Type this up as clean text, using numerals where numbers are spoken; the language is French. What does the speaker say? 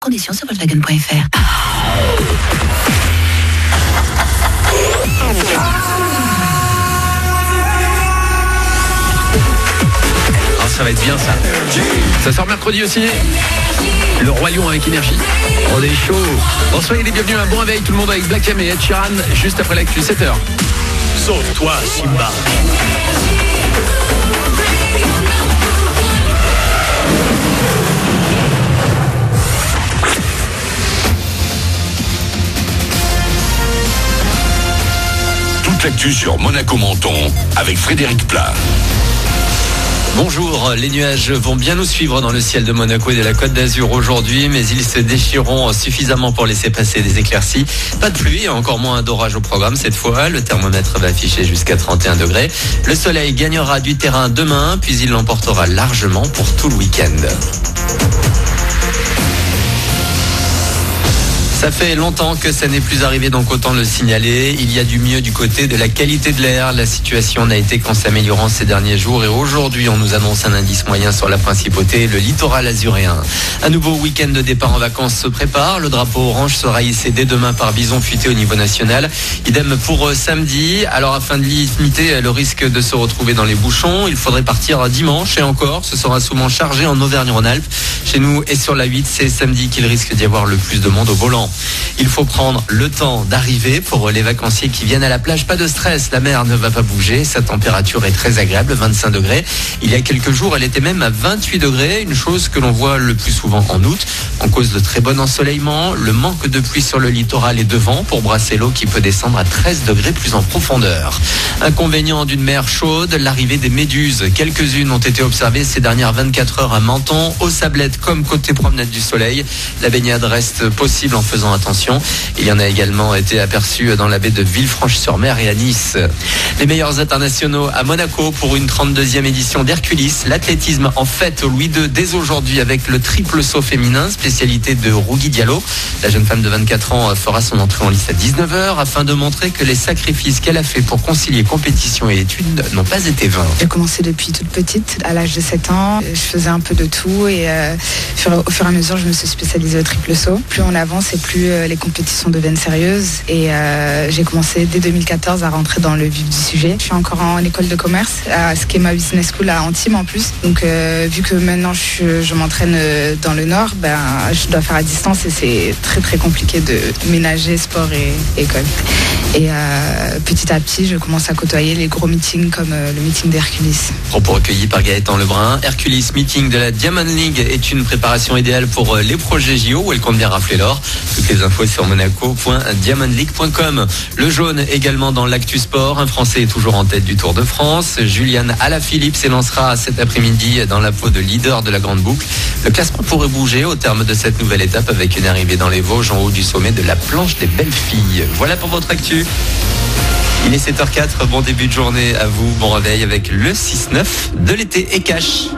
Conditions sur Volkswagen.fr. Ça va être bien ça. Ça sort mercredi aussi. Le Roi Lion avec énergie. On est chaud. Bon, soyez les bienvenus à Bon Réveil, tout le monde avec Black M et Ed Sheeran, juste après l'actu 7h. Sauve-toi, Simba. Toute l'actu sur Monaco Menton avec Frédéric Plat. Bonjour, les nuages vont bien nous suivre dans le ciel de Monaco et de la Côte d'Azur aujourd'hui, mais ils se déchireront suffisamment pour laisser passer des éclaircies. Pas de pluie et encore moins d'orage au programme cette fois. Le thermomètre va afficher jusqu'à 31 degrés. Le soleil gagnera du terrain demain, puis il l'emportera largement pour tout le week-end. Ça fait longtemps que ça n'est plus arrivé, donc autant le signaler. Il y a du mieux du côté de la qualité de l'air. La situation n'a été qu'en s'améliorant ces derniers jours et aujourd'hui, on nous annonce un indice moyen sur la principauté, le littoral azuréen. Un nouveau week-end de départ en vacances se prépare. Le drapeau orange sera hissé dès demain par Bison Futé au niveau national. Idem pour samedi. Alors, afin de limiter le risque de se retrouver dans les bouchons, il faudrait partir dimanche et encore, ce sera souvent chargé en Auvergne-Rhône-Alpes. Chez nous et sur la 8, c'est samedi qu'il risque d'y avoir le plus de monde au volant. Il faut prendre le temps d'arriver pour les vacanciers qui viennent à la plage. Pas de stress, la mer ne va pas bouger. Sa température est très agréable, 25 degrés. Il y a quelques jours, elle était même à 28 degrés. Une chose que l'on voit le plus souvent en août. En cause de très bon ensoleillement, le manque de pluie sur le littoral et de vent pour brasser l'eau qui peut descendre à 13 degrés plus en profondeur. Inconvénient d'une mer chaude, l'arrivée des méduses. Quelques-unes ont été observées ces dernières 24 heures à Menton, aux Sablettes comme côté promenade du Soleil. La baignade reste possible en faisant attention. Il y en a également été aperçus dans la baie de Villefranche-sur-Mer et à Nice. Les meilleurs internationaux à Monaco pour une 32e édition d'Herculis. L'athlétisme en fête au Louis II dès aujourd'hui avec le triple saut féminin, spécialité de Rougui Diallo. La jeune femme de 24 ans fera son entrée en lice à 19h afin de montrer que les sacrifices qu'elle a fait pour concilier compétition et études n'ont pas été vains. J'ai commencé depuis toute petite, à l'âge de 7 ans. Je faisais un peu de tout et au fur et à mesure, je me suis spécialisée au triple saut. Plus on avance et plus les compétitions deviennent sérieuses et j'ai commencé dès 2014 à rentrer dans le vif du sujet. Je suis encore en école de commerce à Schema Business School à Antibes en plus. Donc vu que maintenant je m'entraîne dans le Nord, je dois faire à distance et c'est très très compliqué de ménager sport et école. Et petit à petit, je commence à côtoyer les gros meetings comme le meeting d'Herculis. Propos recueillis par Gaëtan Lebrun. Herculis Meeting de la Diamond League est une préparation idéale pour les projets JO où elle compte bien rafler l'or. Toutes les infos sur monaco.diamondleague.com. Le jaune également dans l'actu sport. Un Français est toujours en tête du Tour de France. Julian Alaphilippe s'élancera cet après-midi dans la peau de leader de la Grande Boucle. Le classement pourrait bouger au terme de cette nouvelle étape avec une arrivée dans les Vosges en haut du sommet de la planche des belles filles. Voilà pour votre actu. Il est 7h04, bon début de journée à vous, bon réveil avec le 6-9 de l'été et cash.